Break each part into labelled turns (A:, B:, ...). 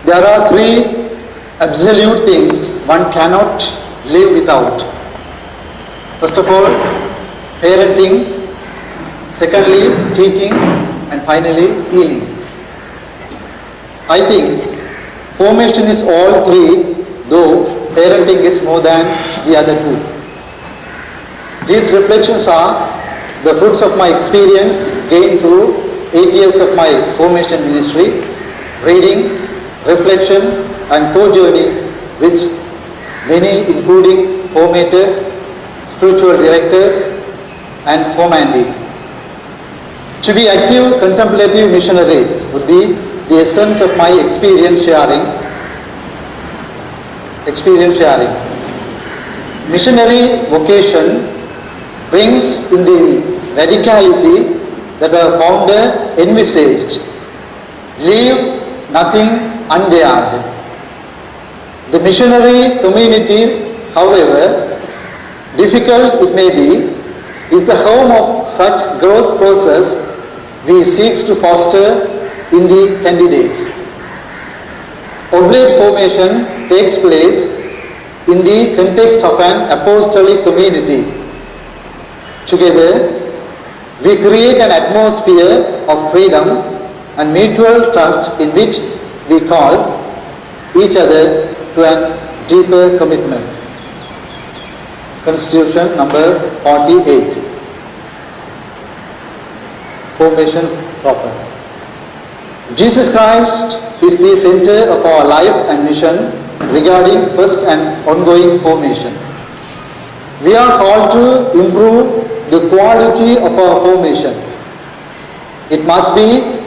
A: There are three absolute things one cannot live without. First of all, parenting. Secondly, teaching. And finally, healing. I think formation is all three, though parenting is more than the other two. These reflections are the fruits of my experience gained through 8 years of my formation ministry, reading, reflection and co-journey with many including formators, spiritual directors and formandi. To be active contemplative missionary would be the essence of my experience sharing. Missionary vocation brings in the radicality that the founder envisaged. Leave nothing undared. The missionary community, however difficult it may be, is the home of such growth process we seek to foster in the candidates. Oblate formation takes place in the context of an apostolic community. Together, we create an atmosphere of freedom and mutual trust in which we call each other to a deeper commitment. Constitution number 48. Formation proper. Jesus Christ is the center of our life and mission regarding first and ongoing formation. We are called to improve the quality of our formation. It must be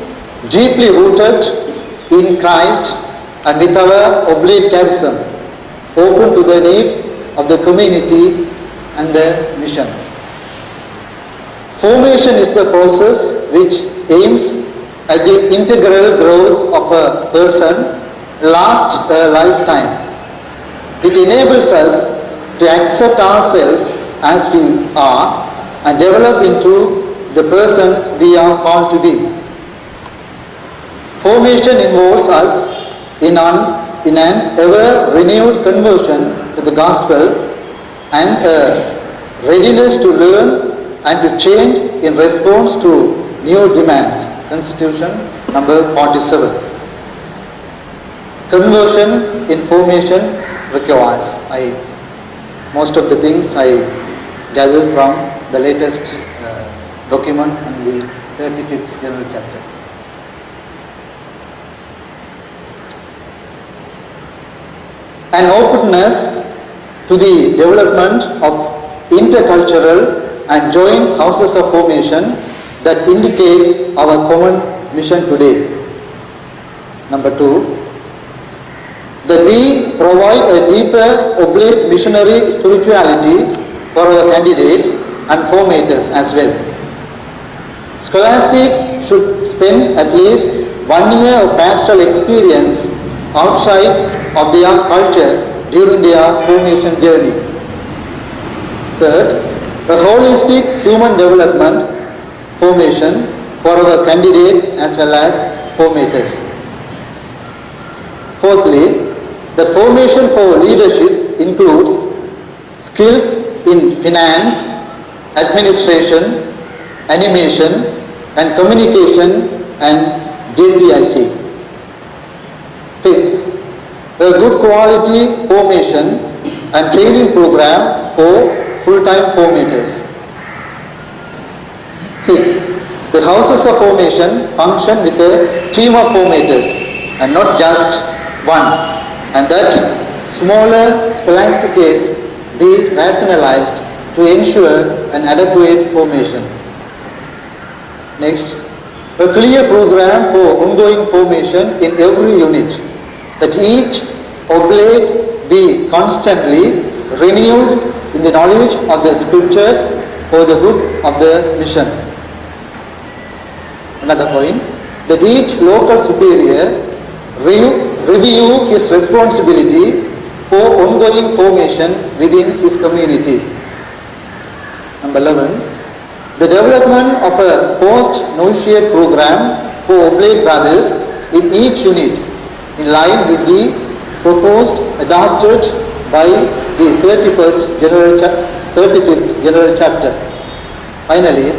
A: deeply rooted in Christ and with our oblate charism, open to the needs of the community and the mission. Formation is the process which aims at the integral growth of a person last a lifetime. It enables us to accept ourselves as we are and develop into the persons we are called to be. Formation involves us in an ever-renewed conversion to the gospel and a readiness to learn and to change in response to new demands. Constitution number 47. Conversion in formation requires. Most of the things I gathered from the latest document on the 35th General Chapter. An openness to the development of intercultural and joint houses of formation that indicates our common mission today. Number 2, that we provide a deeper oblate missionary spirituality for our candidates and formators as well. Scholastics should spend at least 1 year of pastoral experience outside of their culture during their formation journey. Third, a holistic human development formation for our candidate as well as formators. Fourthly, the formation for leadership includes skills in finance, administration, animation and communication and JPIC. Fifth, a good quality formation and training program for full-time formators. Sixth, the houses of formation function with a team of formators and not just one, and that smaller scholasticates be rationalized to ensure an adequate formation. Next, a clear program for ongoing formation in every unit, that each oblate be constantly renewed in the knowledge of the scriptures for the good of the mission. Another point, that each local superior review his responsibility for ongoing formation within his community. Number 11, the development of a post-novitiate program for oblate brothers in each unit in line with the proposed adopted by the 35th General Chapter. Finally,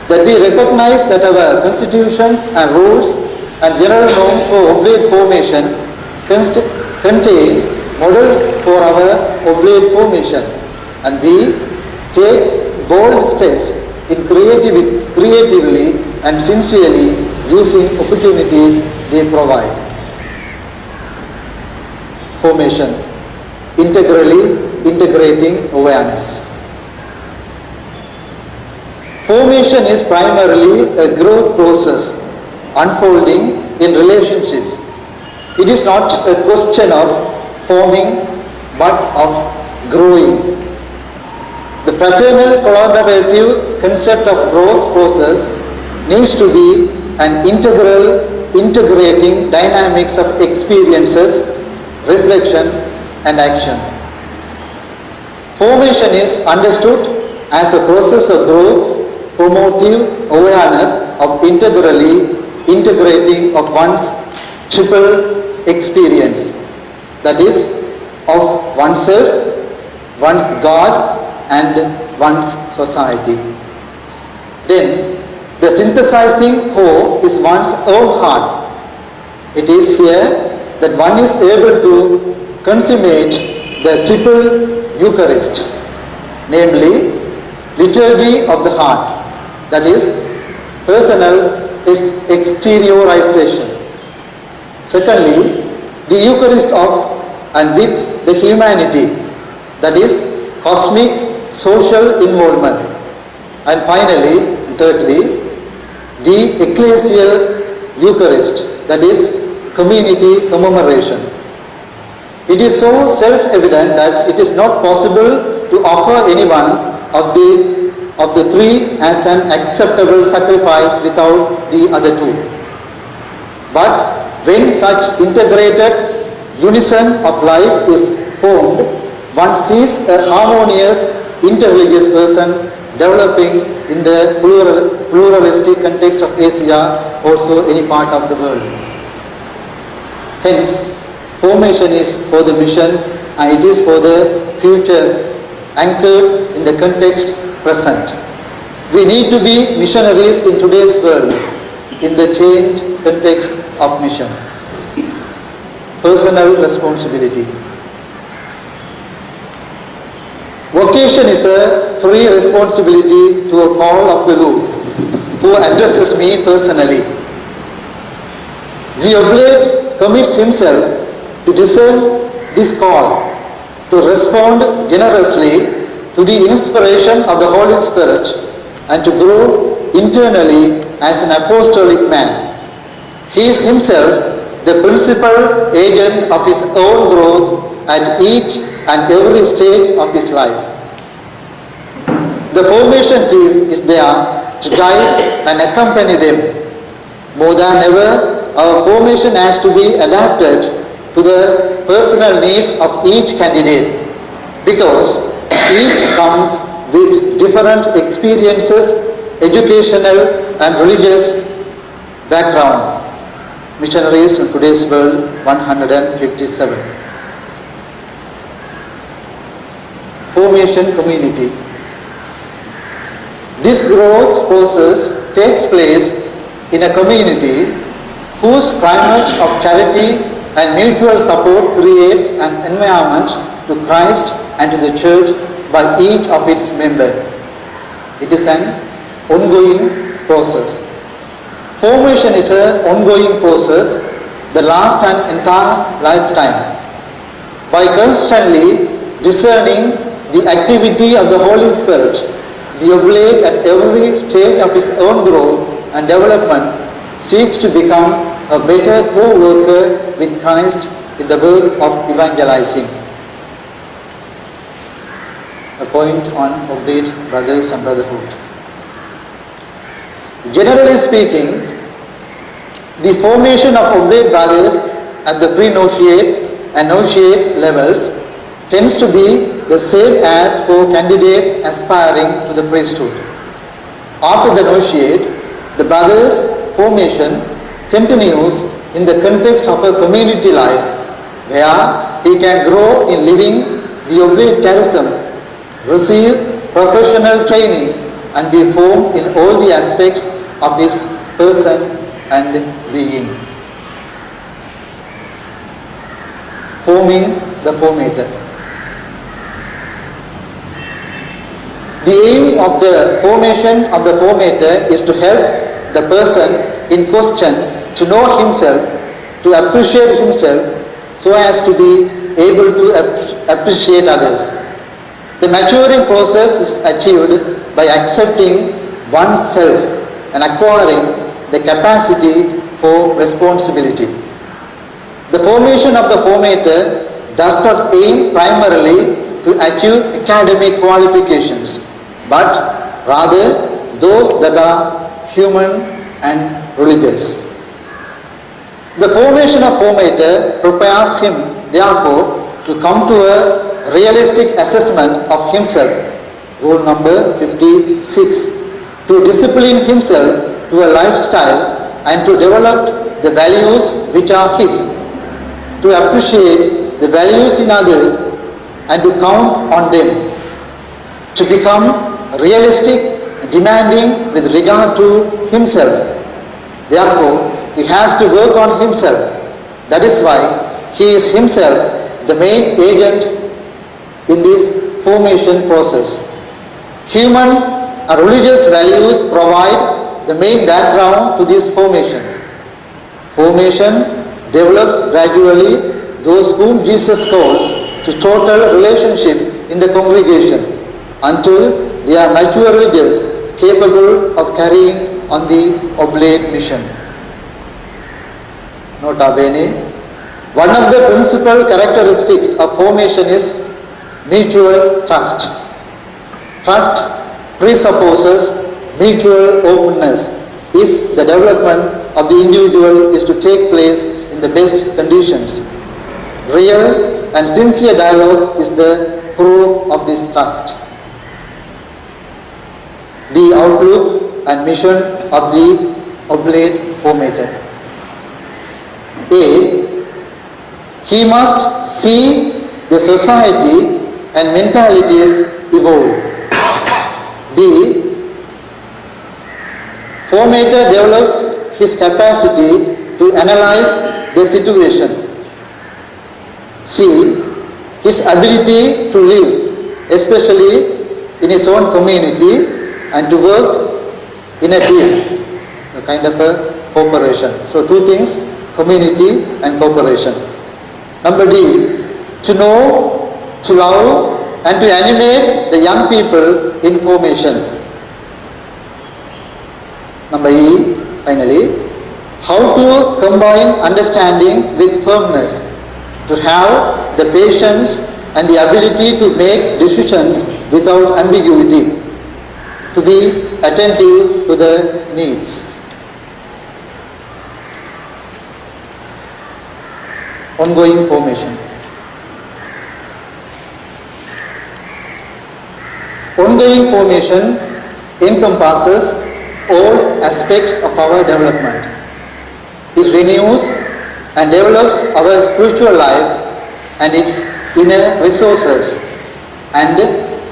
A: that we recognize that our constitutions and rules and general norms for oblate formation contain models for our oblate formation, and we take bold steps in creatively and sincerely using opportunities they provide. Formation, integrally integrating awareness. Formation is primarily a growth process unfolding in relationships. It is not a question of forming but of growing. The fraternal collaborative concept of growth process needs to be an integrating dynamics of experiences, reflection and action. Formation is understood as a process of growth, promotive awareness of integrally integrating of one's triple experience, that is, of oneself, one's God and one's society. Then, the synthesizing core is one's own heart. It is here that one is able to consummate the triple Eucharist, namely, liturgy of the heart, that is, personal exteriorization. Secondly, the Eucharist of and with the humanity, that is, cosmic social involvement. And finally, thirdly, the ecclesial Eucharist, that is, community commemoration. It is so self-evident that it is not possible to offer anyone of the three as an acceptable sacrifice without the other two. But when such integrated unison of life is formed, one sees a harmonious, interreligious person developing in the pluralistic context of Asia, also any part of the world. Hence, formation is for the mission and it is for the future, anchored in the context present. We need to be missionaries in today's world in the changed context of mission. Personal responsibility. Vocation is a free responsibility to a call of the Lord who addresses me personally. The oblate commits himself to discern this call, to respond generously to the inspiration of the Holy Spirit and to grow internally as an apostolic man. He is himself the principal agent of his own growth at each and every stage of his life. The formation team is there to guide and accompany them. More than ever, our formation has to be adapted to the personal needs of each candidate because each comes with different experiences, educational and religious background. Missionaries in today's world, 157. Formation community. This growth process takes place in a community whose climate of charity and mutual support creates an environment to Christ and to the church by each of its members. It is an ongoing process. Formation is an ongoing process that lasts an entire lifetime. By constantly discerning the activity of the Holy Spirit, the oblate at every stage of his own growth and development seeks to become a better co-worker with Christ in the work of evangelizing. A point on oblate brothers and brotherhood. Generally speaking, the formation of oblate brothers at the pre-novitiate and novitiate levels tends to be the same as for candidates aspiring to the priesthood. After the novitiate, the brothers' formation continues in the context of a community life where he can grow in living the oblate charism, receive professional training and be formed in all the aspects of his person and being. Forming the formator. The aim of the formation of the formator is to help the person in question to know himself, to appreciate himself, so as to be able to appreciate others. The maturing process is achieved by accepting oneself and acquiring the capacity for responsibility. The formation of the formator does not aim primarily to achieve academic qualifications, but rather those that are human and religious. The formation of formator prepares him, therefore, to come to a realistic assessment of himself, rule number 56, to discipline himself to a lifestyle and to develop the values which are his, to appreciate the values in others and to count on them, to become realistic, demanding with regard to himself. Therefore, he has to work on himself. That is why he is himself the main agent in this formation process. Human and religious values provide the main background to this formation. Formation develops gradually those whom Jesus calls to total relationship in the congregation until they are mature religious capable of carrying on the oblate mission. Nota bene, one of the principal characteristics of formation is mutual trust. Trust presupposes mutual openness if the development of the individual is to take place in the best conditions. Real and sincere dialogue is the proof of this trust. The outlook and mission of the oblate formator. A. He must see the society and mentalities evolve. B. Formator develops his capacity to analyze the situation. C. His ability to live, especially in his own community, and to work in a team, a kind of a cooperation. So two things, community and cooperation. Number D, to know, to love, and to animate the young people in formation. Number E, finally, how to combine understanding with firmness, to have the patience and the ability to make decisions without ambiguity, to be attentive to the needs. Ongoing formation. Ongoing formation encompasses all aspects of our development. It renews and develops our spiritual life and its inner resources and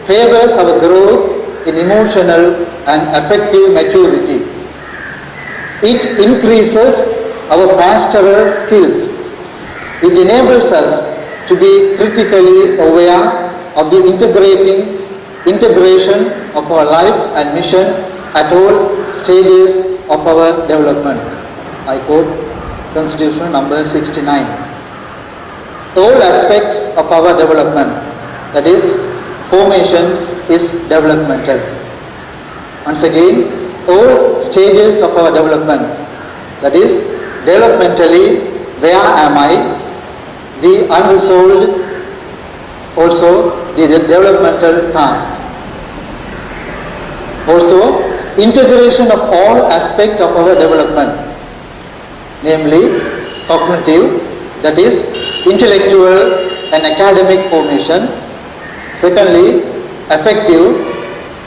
A: favors our growth in emotional and affective maturity. It increases our pastoral skills. It enables us to be critically aware of the integration of our life and mission at all stages of our development. I quote Constitution number 69. All aspects of our development, that is, formation is developmental. Once again, all stages of our development, that is, developmentally, where am I? The unresolved, also the developmental task. Also, integration of all aspects of our development, namely cognitive, that is intellectual and academic formation. Secondly, affective,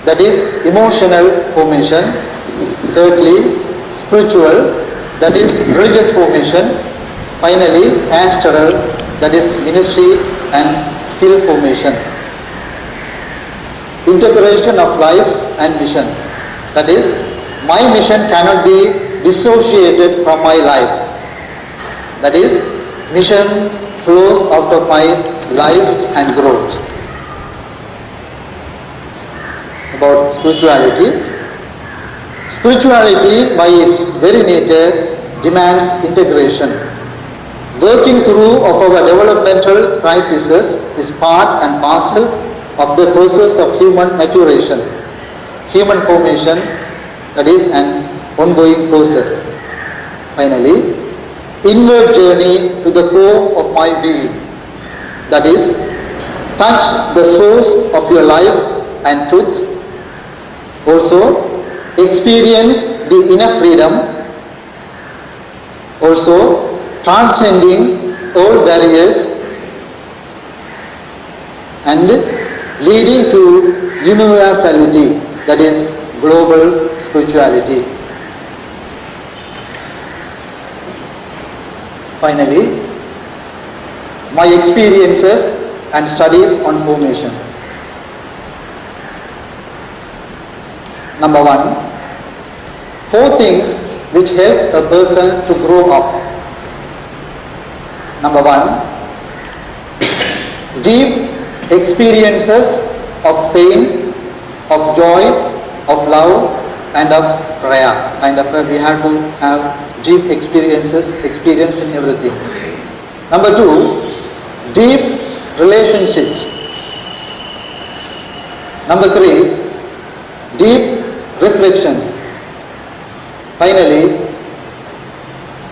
A: that is emotional formation. Thirdly, spiritual, that is religious formation. Finally, pastoral, that is ministry and skill formation. Integration of life and mission, that is, my mission cannot be dissociated from my life. That is, mission flows out of my life and growth. About spirituality. Spirituality, by its very nature, demands integration. Working through of our developmental crises is part and parcel of the process of human maturation, human formation, that is an ongoing process. Finally, inward journey to the core of my being, that is, touch the source of your life and truth. Also, experience the inner freedom. Also, transcending all barriers and leading to universality, that is global spirituality. Finally, my experiences and studies on formation. Number 1, 4 things which help a person to grow up. Number 1, deep experiences of pain, of joy, of love and of raya. We have to have deep experience in everything. Number 2, deep relationships. Number 3, deep reflections. Finally,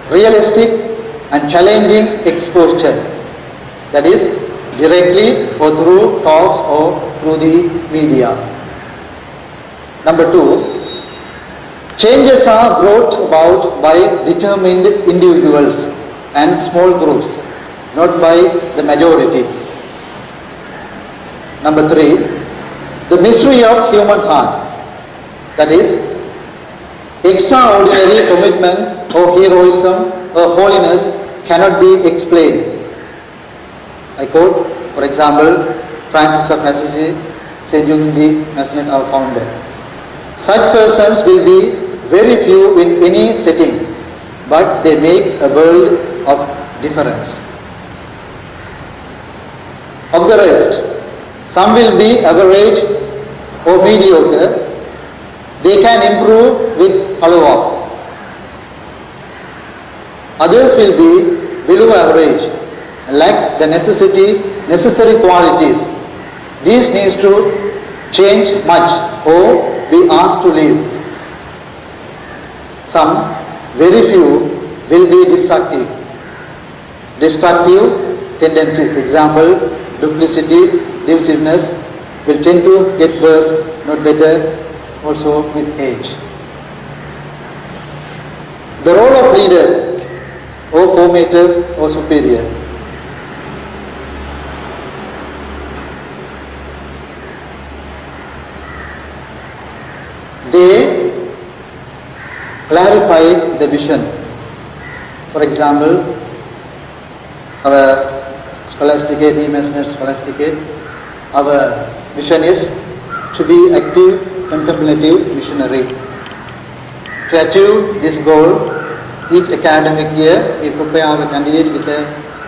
A: realistic and challenging exposure, that is directly or through talks or through the media. Number 2, changes are brought about by determined individuals and small groups, not by the majority. Number 3, the mystery of human heart, that is extraordinary commitment or heroism or holiness cannot be explained. I quote, for example, Francis of Assisi, St. Eugene de Maisonnette, our founder. Such persons will be very few in any setting, but they make a world of difference. Of the rest, some will be average or mediocre. They can improve with follow-up. Others will be below average, lack the necessary qualities. These needs to change much or be asked to leave. Some, very few, will be destructive. Destructive tendencies, example, duplicity, divisiveness, will tend to get worse, not better, also with age. The role of leaders or formators or superior. They clarify the vision. For example, our Scholasticate, de Maisonnette Scholasticate, our vision is to be active, contemplative missionary. To achieve this goal, each academic year we prepare our candidate with a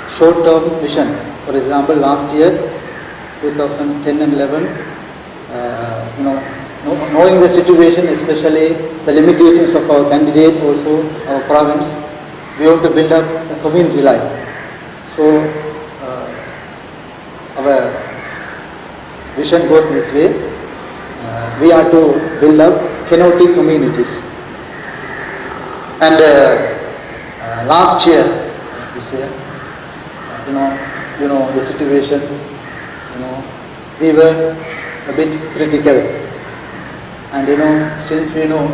A: short-term vision. For example, last year, 2010 and 11, knowing the situation, especially the limitations of our candidate, also our province, we want to build up a community life. So our vision goes this way. We are to build up kenotic communities. And last year, this year, the situation, we were a bit critical. And since we know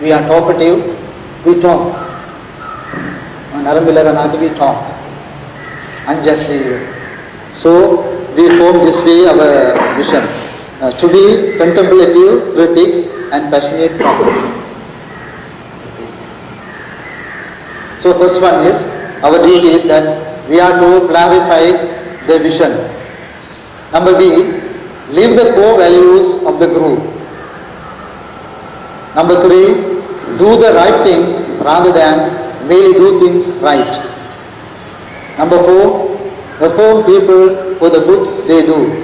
A: we are talkative, we talk. We talk unjustly. So we form this way our vision, to be contemplative critics and passionate talkers. So first one is, our duty is that we are to clarify the vision. Number B, live the core values of the group. Number 3, do the right things rather than merely do things right. Number 4, affirm people for the good they do.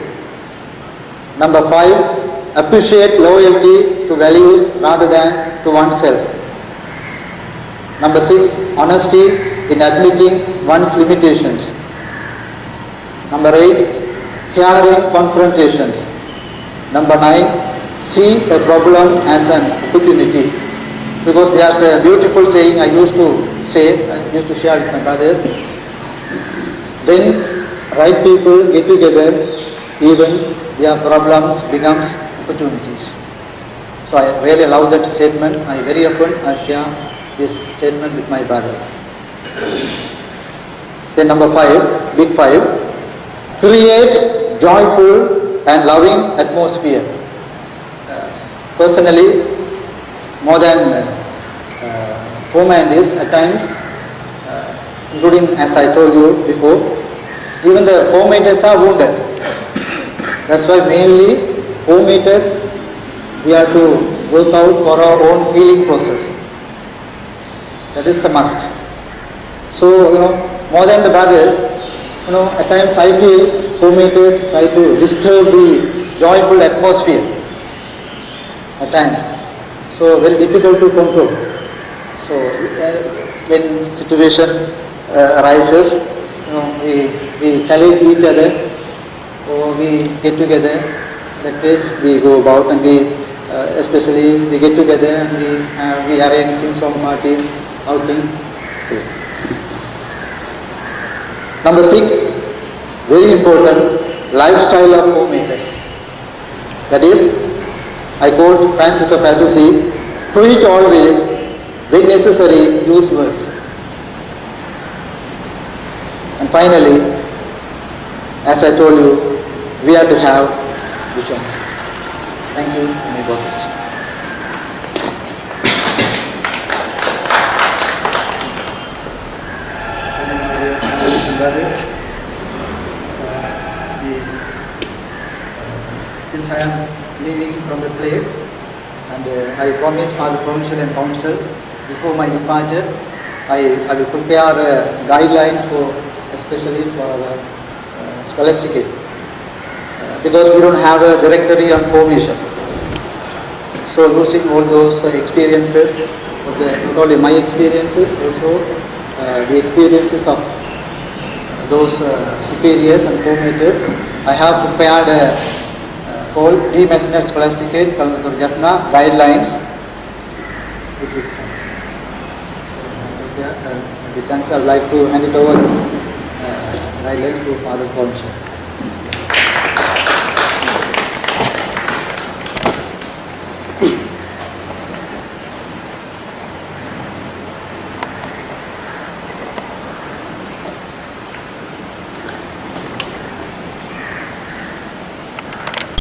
A: Number 5, appreciate loyalty to values rather than to oneself. Number 6, honesty in admitting one's limitations. Number 8, hearing confrontations. Number 9, see a problem as an opportunity. Because there's a beautiful saying I used to share with my brothers. When right people get together, even their problems becomes opportunities. So I really love that statement. I very often share this statement with my brothers. Then number 5, big 5, create joyful and loving atmosphere. Personally, more than formators at times, including as I told you before, even the formators are wounded. That's why mainly formators, we have to work out for our own healing process. That is a must. So, more than the brothers, at times I feel formators try to disturb the joyful atmosphere at times. So, very difficult to control. So, when situation arises, we challenge each other, or we get together. That way we go about, and especially we get together and we arrange sing-song parties, outings. Number 6, very important, lifestyle of formators. That is, I quote Francis of Assisi, preach always, when necessary, use words. And finally, as I told you, we have to have visions. Thank you. May God bless you. Since I am leaving from the place, and I promised Father Provincial and Council before my departure, I will prepare guidelines for, especially for our scholastic, because we don't have a directory on formation. So using all those experiences, not only my experiences, also the experiences of those superiors and formators, I have prepared a called Demasonate Scholasticate, Kalmatur Japna guidelines. With this, this chance I would like to hand it over this guidelines to Father Provincial.